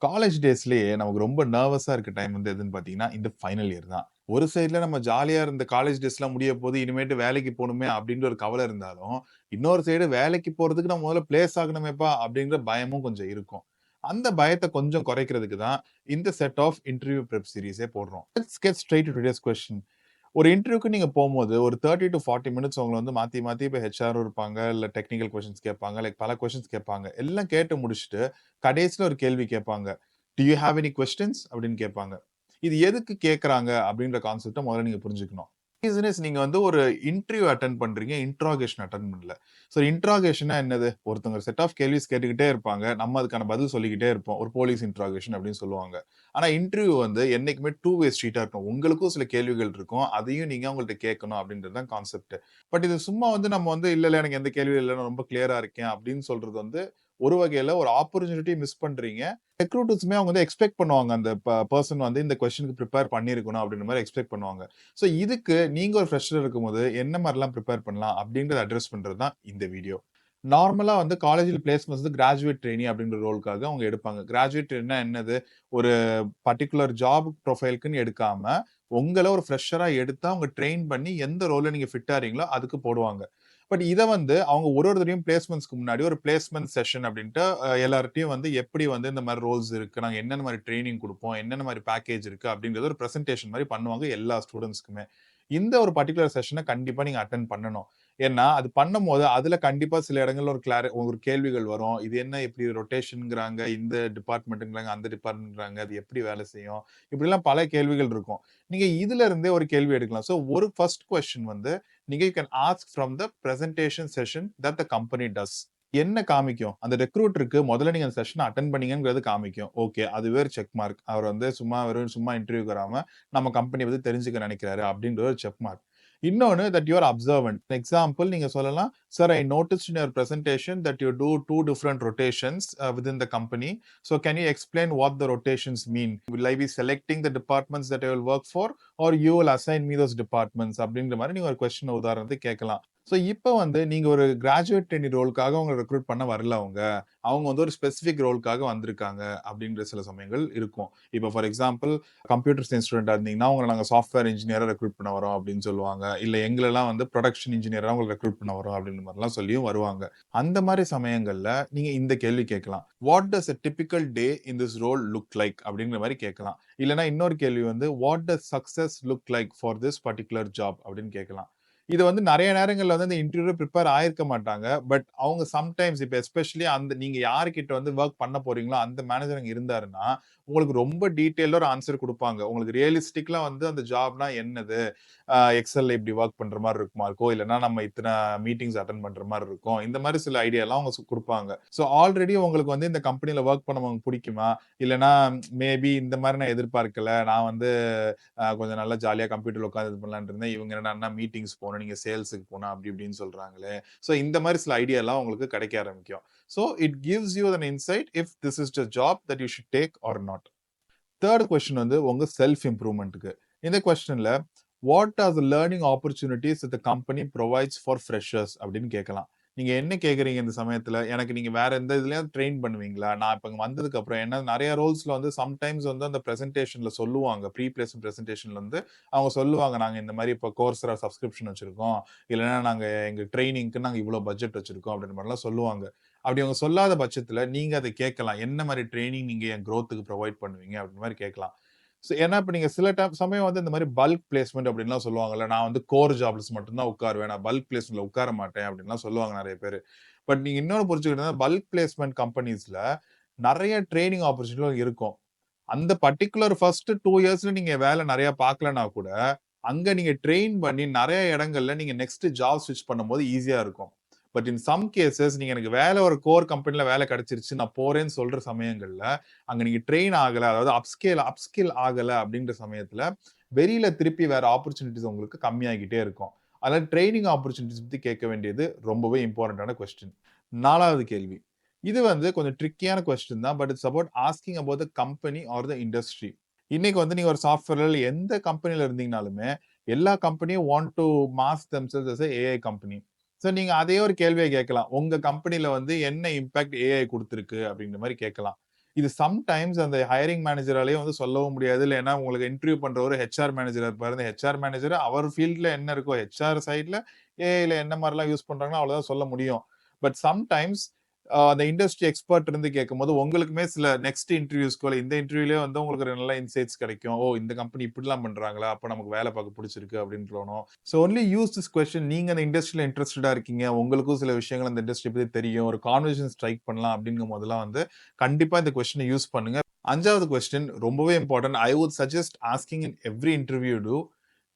College டேஸ்லயே நமக்கு ரொம்ப நர்வஸா இருக்க டைம் வந்து எதுன்னு பார்த்தீங்கன்னா, இந்த ஃபைனல் இயர் தான். ஒரு சைட்ல நம்ம ஜாலியா இருந்த காலேஜ் டேஸ்லாம் முடியப்போது, இனிமேட்டு வேலைக்கு போணுமே அப்டின்ற ஒரு கவல இருந்தாலும், இன்னொரு சைடு வேலைக்கு போறதுக்கு நான் முதல்ல பிளேஸ் ஆகணுமேப்பா அப்டிங்கிற பயமும் கொஞ்சம் இருக்கும். அந்த பயத்த கொஞ்சம் குறைக்கிறதுக்கு தான் இந்த செட் ஆஃப் இன்டர்வியூ பிரெப் சீரிஸே போடுறோம். Let's get straight to today's question. ஒரு இன்டர்வியூக்கு நீங்க போம்போது, ஒரு 30 டூ 40 மினிட்ஸ் உங்கள வந்து மாத்தி, மாத்தி இப்ப ஹெச்ஆரும் இருப்பாங்க, இல்ல டெக்னிக்கல் கொஸ்டின்ஸ் கேட்பாங்க, லைக் பல கொஸ்டின்ஸ் கேட்பாங்க. எல்லாம் கேட்டு முடிச்சுட்டு, கடைசில ஒரு கேள்வி கேட்பாங்க. "Do you have any questions?" அப்படின்னு கேட்பாங்க. இது எதுக்கு கேட்கறாங்க அப்படின்ற கான்செப்ட்ட முதல்ல நீங்க புரிஞ்சுக்கணும். ரீசன் இஸ் நீங்க வந்து ஒரு இன்டர்வியூ அட்டெண்ட் பண்றீங்க. இன்ட்ராகேஷன் அட்டெண்ட் பண்ணல. ஸோ இன்ட்ராகேஷன்னா என்னது? ஒருத்தவங்க செட் ஆஃப் கேள்விஸ் கேட்டுக்கிட்டே இருப்பாங்க. நம்ம அதுக்கான பதில் சொல்லிக்கிட்டே இருப்போம். ஒரு போலீஸ் இன்ட்ராகேஷன் அப்படின்னு சொல்லுவாங்க. ஆனா இன்டர்வியூ வந்து என்னைக்குமே டூ வே ஸ்ட்ரீட்டா இருக்கும். உங்களுக்கும் சில கேள்விகள் இருக்கும். அதையும் நீங்க அவங்கள்ட்ட கேட்கணும் அப்படின்றது தான் கான்செப்ட். பட் இது சும்மா வந்து நம்ம வந்து இல்ல, இல்ல எனக்கு எந்த கேள்வியும் இல்ல. நான் ரொம்ப கிளியரா இருக்கேன் அப்படின்னு சொல்றது வந்து ஒரு வகையில ஒரு ஆப்பர்ச்சுனிட்டி மிஸ் பண்றீங்க. ரெக்ரூட்டர்ஸுமே அவங்க வந்து எக்ஸ்பெக்ட் பண்ணுவாங்க. அந்த பெர்சன் வந்து இந்த கொஸ்டினுக்கு பிரிப்பேர் பண்ணியிருக்கணும் அப்படின்ற மாரி எக்ஸ்பெக்ட் பண்ணுவாங்க. ஸோ இதுக்கு நீங்க ஒரு ஃப்ரெஷரா இருக்கும்போது என்ன மாரிலாம் பிரிப்பேர் பண்ணலாம் அப்படின்றத அட்ரஸ் பண்றது தான் இந்த வீடியோ. நார்மலா வந்து காலேஜ்ல பிளேஸ்மெண்ட்ஸ் வந்து கிராஜுவேட் ட்ரெய்னி அப்படின்ற ரோல்க்காக அவங்க எடுப்பாங்க. கிராஜுவேட் ட்ரெய்னினா என்னது? ஒரு பர்ட்டிகுலர் ஜாப் ப்ரொஃபைல்க்குன்னு எடுக்காம, உங்கள ஒரு ஃப்ரெஷரா எடுத்து அவங்க ட்ரெயின் பண்ணி எந்த ரோல்ல நீங்க ஃபிட் ஆறீங்களோ அதுக்கு போடுவாங்க. பட் இத வந்து அவங்க ஒரு தடவையும் பிளேஸ்மெண்ட்ஸ்க்கு முன்னாடி ஒரு பிளேஸ்மெண்ட் செஷன் அப்படின்ட்டு எல்லார்ட்டயும் வந்து எப்படி வந்து இந்த மாரி ரோல்ஸ் இருக்கு, நாங்க என்னென்ன மாரி ட்ரெய்னிங் குடுப்போம், என்னென்ன மாரி பேக்கேஜ் இருக்கு அப்படின்றத ஒரு பிரசன்டேஷன் மாரி பண்ணுவாங்க எல்லா ஸ்டூடண்ட்ஸ்க்குமே. இந்த ஒரு பர்ட்டிகுலர் செஷன கண்டிப்பா நீங்க அட்டெண்ட் பண்ணணும். ஏன்னா, அது பண்ணும்போது அதுல கண்டிப்பா சில இடங்கள்ல ஒரு கேள்விகள் வரும். இது என்ன இப்படி ரொட்டேஷன்ங்கிறாங்க, இந்த டிபார்ட்மென்ட்ங்கிறாங்க, அந்த டிபார்ட்மென்ட்ங்கிறாங்க, அது எப்படி வேலை செய்யும்? இப்படிலாம் பல கேள்விகள் இருக்கும். நீங்க இதுல இருந்தே ஒரு கேள்வி எடுக்கலாம். ஸோ ஒரு ஃபர்ஸ்ட் கொஸ்டின் வந்து நீங்க you can ask from the presentation session that the company does. என்ன காமிக்கும்? அந்த ரெக்ரூட்டருக்கு முதல்ல நீங்க அந்த செஷன அட்டெண்ட் பண்ணீங்கங்கிறது காமிக்கும். ஓகே. அதுவே ஒரு செக் மார்க். அவர் வந்து சும்மா இன்டர்வியூக்கு வராம, நம்ம கம்பெனிய பத்தி தெரிஞ்சுக்க நினைக்கிறாரு அப்படின்ற ஒரு செக் மார்க். இன்னொன்னு that you are observant. Example நீங்க சொல்லலாம், "sir I noticed in your presentation that you do 2 different rotations within the company. So can you explain what the rotations mean? Will I be selecting the departments that I will work for or you will assign me those departments?" அப்படின்ற மாரி நீங்க ஒரு question உதாரணத்துக்கு கேட்கலாம். So இப்ப வந்து நீங்க ஒரு கிராஜுவேட் ட்ரெய்னி ரோல்க்காக உங்கள ரெக்ரூட் பண்ண வரல அவங்க. அவங்க வந்து ஒரு ஸ்பெசிஃபிக் ரோல்க்காக வந்திருக்காங்க அப்படின்ற சில சமயங்கள் இருக்கும். இப்ப ஃபார் எக்ஸாம்பிள் கம்ப்யூட்டர் சயன்ஸ் ஸ்டூடெண்ட்டா இருந்தீங்கன்னா, உங்கள நாங்க சாஃப்ட்வேர் இன்ஜினியரா ரெக்ரூட் பண்ண வரோம் அப்படின்னு சொல்லுவாங்க. இல்ல எங்களலாம் வந்து புரொடக்ஷன் இன்ஜினியரா உங்கள ரெக்ரூட் பண்ண வரோம் அப்படின்ற மாரிலாம் சொல்லியும் வருவாங்க. அந்த மாரி சமயங்கள்ல நீங்க இந்த கேள்வி கேட்கலாம். What does a typical day in this role look like? அப்படிங்கிற மாரி கேட்கலாம். இல்லன்னா இன்னொரு கேள்வி வந்து what does success look like for this particular job? அப்படின்னு கேட்கலாம். இது வந்து நெறைய நேரங்கள்ல வந்து இந்த இன்டர்வியூ பிரிப்பேர் ஆயிருக்க மாட்டாங்க. பட் அவங்க சம்டைம்ஸ் இப்ப எஸ்பெஷலி அந்த நீங்க யார்கிட்ட வந்து வொர்க் பண்ண போறீங்களோ, அந்த மேனேஜர் அங்க இருந்தாருன்னா, உங்களுக்கு ரொம்ப டீட்டெயில்டா ஒரு ஆன்சர் குடுப்பாங்க. உங்களுக்கு ரியலிஸ்டிக்கலா வந்து அந்த ஜாப்னா என்னது? எக்ஸெல்ல இப்படி வொர்க் பண்ற மாரி இருக்குமா இருக்கும். இல்லன்னா நம்ம இத்தன மீட்டிங்ஸ் அட்டெண்ட் பண்ற மாரி இருக்கும். இந்த மாரி சில ஐடியாலாம் அவங்க குடுப்பாங்க. ஸோ ஆல்ரெடி உங்களுக்கு வந்து இந்த கம்பெனில வொர்க் பண்ணவங்க புடிக்குமா? இல்லன்னா மேபி இந்த மாரி நான் எதிர்பார்க்கல. நான் வந்து கொஞ்சம் நல்லா ஜாலியா கம்ப்யூட்டர்ல உட்கார்ந்து இது பண்ணலாம்ன்னு இருந்தேன். இவங்க என்னடான்னா மீட்டிங்ஸ் போணும், நீங்க சேல்ஸ்க்கு போணும் அப்படி இப்படின்னு சொல்றாங்களே. ஸோ இந்த மாரி சில ஐடியாலாம் உங்களுக்கு கிடைக்க ஆரம்பிக்கும். So it gives you an insight if this is the job that you should take or not. 3 question வந்து உங்க செல்ஃப் இம்ப்ரூவ்மென்ட்க்கு. இந்த கொஸ்டின்ல what are the learning opportunities the company provides for freshers அப்படின்னு கேட்கலாம். நீங்க என்ன கேட்கறீங்க இந்த சமயத்துல? எனக்கு நீங்க வேற எந்த இதுலயாவது ட்ரெயின் பண்ணுவீங்களா? நான் இப்ப இங்க வந்ததுக்கு அப்புறம் ஏன்னா நெறைய ரோல்ஸ்ல வந்து சம்டைம்ஸ் வந்து அந்த பிரசன்டேஷன்ல சொல்லுவாங்க. ப்ரீ பிளேஸ்மென்ட் பிரசன்டேஷன்ல வந்து அவங்க சொல்லுவாங்க. நாங்க இந்த மாரி இப்ப Coursera சப்ஸ்கிரிப்ஷன் வச்சிருக்கோம். இல்லன்னா நாங்க எங்க ட்ரெய்னிங்க்கு நாங்க இவ்ளோ பட்ஜெட் வச்சிருக்கோம் அப்படின்ற மாரிலாம் சொல்லுவாங்க. அப்படி அவங்க சொல்லாத பட்சத்துல நீங்க அத கேட்கலாம். என்ன மாரி ட்ரெய்னிங் நீங்க என் குரோத்க்கு புரொவைட் பண்ணுவீங்க? அப்படின்ற மாரி கேட்கலாம். ஏன்னா இப்ப நீங்க சில சமயம் வந்து இந்த மாரி பல்க் பிளேஸ்மென்ட் அப்படின்லாம் சொல்லுவாங்கல்ல. நான் வந்து கோர் ஜாப்ஸ் மட்டும் தான் உட்காருவேன். நான் பல்க் பிளேஸ்மென்ட்ல உட்கார மாட்டேன் அப்படின்லாம் சொல்லுவாங்க நெறைய பேரு. பட் நீங்க இன்னொன்னு புரிஞ்சுக்கணும்னா பல்க் பிளேஸ்மென்ட் கம்பெனிஸ்ல நெறைய ட்ரெய்னிங் ஆப்பர்ச்சுனிட்டி இருக்கும். அந்த பர்ட்டிகுலர் ஃபர்ஸ்ட் 2 இயர்ஸ்ல நீங்க வேலை நெறைய பார்க்கலன்னா கூட, அங்க நீங்க ட்ரெயின் பண்ணி நெறைய இடங்கள்ல நீங்க நெக்ஸ்ட் ஜாப் ஸ்விட்ச் பண்ணும்போது ஈஸியா இருக்கும். பட் இன் சம் கேஸஸ் நீங்க எனக்கு வேலை ஒரு கோர் கம்பெனில வேலை கிடைச்சிருச்சு, நான் போறேன்னு சொல்ற சமயங்கள்ல, அங்க நீங்க ட்ரெயின் ஆகல, அதாவது அப்ஸ்கில் ஆகல அப்படின்ற சமயத்துல, வெளியில திருப்பி வேற ஆப்பர்ச்சுனிட்டீஸ் உங்களுக்கு கம்மியாகிட்டே இருக்கும். அதனால ட்ரெய்னிங் ஆப்பர்ச்சுனிட்டீஸ் பத்தி கேட்க வேண்டியது ரொம்பவே இம்பார்ட்டன்டான கொஸ்டின். 4வது கேள்வி. இது வந்து கொஞ்சம் ட்ரிக்கியான கொஸ்டின் தான். But it's about asking about the company R the industry. இன்னைக்கு வந்து நீங்க ஒரு சாஃப்ட்வேர்ல எந்த கம்பெனில இருந்தீங்கனாலுமே, எல்லா கம்பெனியும் want to mask themselves as a AI company. So நீங்க அதே ஒரு கேள்விய கேட்கலாம். உங்க கம்பெனில வந்து என்ன இம்பாக்ட் ஏஐ குடுத்திருக்கு? அப்படின்ற மாரி கேட்கலாம். இது சம்டைம்ஸ் அந்த ஹையரிங் மேனேஜராலயே வந்து சொல்லவும் முடியாது. இல்லன்னா உங்களுக்கு இன்டர்வியூ பண்றவரு ஹெச்ஆர் மேனேஜரா இருப்பாரு. அந்த ஹெச்ஆர் மேனேஜர் அவர் ஃபீல்ட்ல என்ன இருக்கோ, ஹெச்ஆர் சைட்ல ஏஐல என்ன மாரிலாம் யூஸ் பண்றாங்களோ அவ்வளவுதான் சொல்ல முடியும். பட் சம்டைம்ஸ் அந்த இண்டஸ்ட்ரி எக்ஸ்பர்ட் இருந்து கேட்கும்போது, உங்களுக்குமே சில நெக்ஸ்ட் இன்டர்வியூஸ்க்கோ, இல்ல இந்த இன்டர்வியூலயே வந்து உங்களுக்கு ஒரு நல்ல இன்சைட்ஸ் கிடைக்கும். ஓ! இந்த கம்பெனி இப்படிலாம் பண்றாங்களா? அப்ப நமக்கு வேலை பார்க்க புடிச்சிருக்கு அப்படின்னு தோணும். So only use this question. நீங்க அந்த இண்டஸ்ட்ரியில இன்ட்ரஸ்டடா இருக்கீங்க. உங்களுக்கும் சில விஷயங்கள் அந்த இண்டஸ்ட்ரி பத்தி தெரியும். ஒரு கான்வர்சேஷன் ஸ்ட்ரைக் பண்ணலாம் அப்படிங்கும் போதெல்லாம் வந்து கண்டிப்பா இந்த கொஸ்டின யூஸ் பண்ணுங்க. 5வது கொஸ்டின் ரொம்பவே important. I would suggest asking in every interview to,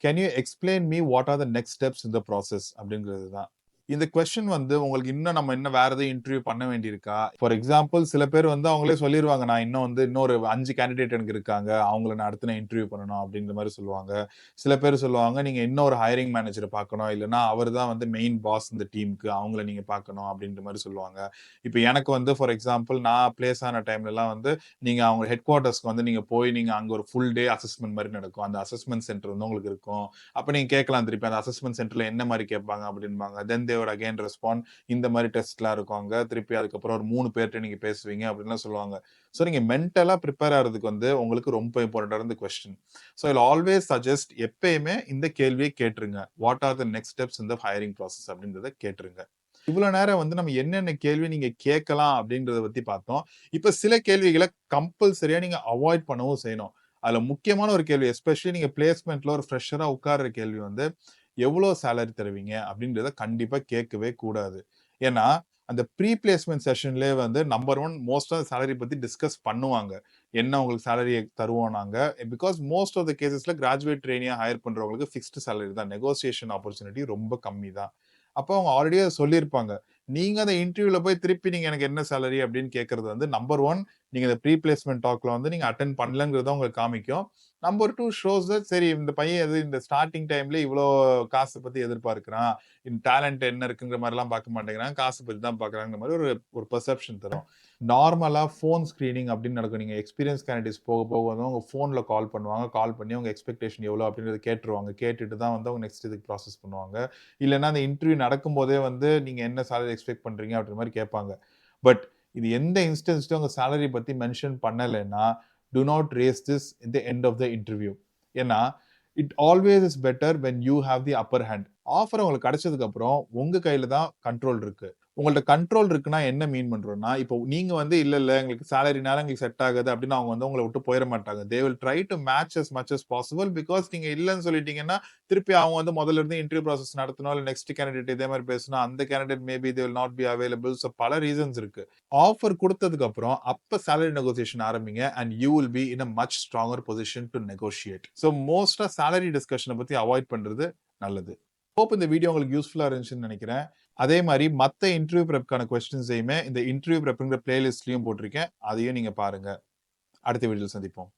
can you explain me what are the next steps in the process அப்படிங்கிறது தான். இந்த கொஸ்டின் வந்து உங்களுக்கு இன்னும் நம்ம இன்னும் வேற எதுவும் இன்டர்வியூ பண்ண வேண்டியிருக்கா? ஃபார் எக்ஸாம்பிள் சில பேர் வந்து அவங்களே சொல்லிருவாங்க. நான் இன்னும் வந்து இன்னொரு 5 கேண்டிடேட் எனக்கு இருக்காங்க. அவங்கள நான் அடுத்து நான் இன்டர்வியூ பண்ணணும் அப்படின்ற மாரி சொல்லுவாங்க. சில பேர் சொல்லுவாங்க, நீங்க இன்னொரு ஹையரிங் மேனேஜர பார்க்கணும். இல்லன்னா அவர் தான் வந்து மெயின் பாஸ் இந்த டீம்க்கு. அவங்கள நீங்க பார்க்கணும் அப்படின்ற மாரி சொல்லுவாங்க. இப்ப எனக்கு வந்து ஃபார் எக்ஸாம்பிள் நான் பிளேஸ் ஆன டைம்லலாம் வந்து நீங்க அவங்க ஹெட் குவார்ட்டர்ஸ்க்கு வந்து நீங்க போய் நீங்க அங்க ஒரு ஃபுல் டே அசஸ்மென்ட் மாரி நடக்கும். அந்த அசஸ்மென்ட் சென்டர் வந்து உங்களுக்கு இருக்கும். அப்ப நீங்க கேட்கலாம் திருப்பி அந்த அசஸ்மென்ட் சென்டர்ல என்ன மாரி கேட்பாங்க அப்படின்பாங்க. தென் தே வுட் அகைன் ரெஸ்பாண்ட் இந்த மாரி டெஸ்ட்லாம் இருக்கும் அங்க. திருப்பி அதுக்கப்புறம் ஒரு 3 பேர்ட்ட நீங்க பேசுவீங்க அப்படின்லாம் சொல்லுவாங்க. ஸோ நீங்க மென்டலா பிரிப்பேர் ஆகுறதுக்கு வந்து உங்களுக்கு ரொம்ப இம்பார்ட்டன்ட்டான இந்த question. So I will always suggest எப்பயுமே இந்த கேள்விய கேட்டுருங்க. What are the next steps in the hiring process அப்படின்றத கேட்டுருங்க. இவ்வளோ நேரம் வந்து நம்ம என்னென்ன கேள்வி நீங்க கேட்கலாம் அப்படின்றத பத்தி பார்த்தோம். இப்ப சில கேள்விகள கம்பல்சரியா நீங்க அவாய்ட் பண்ணவும் செய்யணும். அதுல முக்கியமான ஒரு கேள்வி எஸ்பெஷலி நீங்க பிளேஸ்மென்ட்ல ஒரு ஃப்ரெஷரா உட்கார்ற கேள்வி வந்து, எவ்வளோ சேலரி தருவீங்க? அப்படின்றத கண்டிப்பா கேட்கவே கூடாது. ஏன்னா, அந்த ப்ரீ பிளேஸ்மென்ட் செஷன்லயே வந்து நம்பர் 1 மோஸ்ட்டா சேலரி பத்தி டிஸ்கஸ் பண்ணுவாங்க. என்ன உங்களுக்கு சேலரி தருவோம் நாங்க. பிகாஸ் மோஸ்ட் ஆஃப் த கேஸஸ்ல கிராஜுவேட் ட்ரெய்னியா ஹையர் பண்றவங்களுக்கு பிக்ஸ்ட் சேலரி தான். நெகோசியேஷன் ஆப்பர்ச்சுனிட்டி ரொம்ப கம்மி தான். அப்போ அவங்க ஆல்ரெடியே சொல்லியிருப்பாங்க. நீங்க அந்த இன்டர்வியூல போய் திருப்பி நீங்க எனக்கு என்ன சேலரி அப்படின்னு கேட்கறது வந்து நம்பர் 1 நீங்க இந்த ப்ரீ பிளேஸ்மென்ட் டாக்ல வந்து நீங்க அட்டெண்ட் பண்ணலங்கிறத உங்களுக்கு காமிக்கும். நம்பர் 2 ஷோஸ் தட் சரி இந்த பையன் எது இந்த ஸ்டார்ட்டிங் டைம்ல இவ்ளோ காசு பத்தி எதிர்பார்க்கிறான். டேலண்ட் என்ன இருக்குங்கிற மாரிலாம் பார்க்க மாட்டேங்கிறான். காசு பத்தி தான் பார்க்குறாங்கிற மாரி ஒரு ஒரு பெர்செப்ஷன் தரும். நார்மலா ஃபோன் ஸ்கிரீனிங் அப்படின்னு நடக்கும். நீங்க எக்ஸ்பீரியன்ஸ் கேண்டிடேட்ஸ் போக போக வந்து அவங்க ஃபோன்ல கால் பண்ணுவாங்க. கால் பண்ணி அவங்க எக்ஸ்பெக்டேஷன் எவ்வளோ அப்படின்றத கேட்டுருவாங்க. கேட்டுட்டு தான் வந்து அவங்க நெக்ஸ்ட் இதுக்கு ப்ராசஸ் பண்ணுவாங்க. இல்லன்னா அந்த இன்டர்வியூ நடக்கும்போதே வந்து நீங்க என்ன சேலரி எக்ஸ்பெக்ட் பண்றீங்க அப்படின்ற மாரி கேட்பாங்க. பட் இது எந்த இன்ஸ்டன்ஸ்லயும் உங்க சேலரி பத்தி மென்ஷன் பண்ணலைன்னா, do not raise this in the end of the interview. ஏன்னா, it always is better when you have the upper hand. Offer உங்களுக்கு கிடைச்சதுக்கு அப்புறம் உங்க கையில தான் கண்ட்ரோல் இருக்கு. உங்கள்ட்ட கண்ட்ரோல் இருக்குன்னா என்ன மீன் பண்றோம்னா, இப்போ நீங்க வந்து இல்ல எங்களுக்கு சேலரினால எங்களுக்கு செட் ஆகாது அப்படின்னு அவங்க வந்து உங்கள விட்டு போயிற மாட்டாங்க. They will try to match as much as possible. Because நீங்க இல்லன்னு சொல்லிட்டீங்கன்னா, திருப்பி அவங்க வந்து முதல்ல இருந்து இன்டர்வியூ ப்ராசஸ் நடத்தணும். இல்ல நெக்ஸ்ட் கேண்டிடேட் இதே மாரி பேசணும். அந்த candidate maybe they will not be available. So பல ரீசன்ஸ் இருக்கு. ஆஃபர் குடுத்ததுக்கு அப்புறம் அப்ப சேலரி நெகோசியேஷன் ஆரம்பிங்க and you will be in a much stronger position to negotiate. So மோஸ்ட்டா சேலரி டிஸ்கஷன பத்தி அவாய்ட் பண்றது நல்லது. ஹோப் இந்த வீடியோ உங்களுக்கு யூஸ்ஃபுல்லா இருந்துச்சுன்னு நெனைக்கிறேன். அதே மாரி மத்த இன்டர்வியூ பிரெப்க்கான கொஸ்டின்ஸையுமே இந்த இன்டர்வியூ பிரெப்ங்கிற பிளேலிஸ்ட்லயும் போட்டிருக்கேன். அதையும் நீங்க பாருங்க. அடுத்த வீடியோல சந்திப்போம்.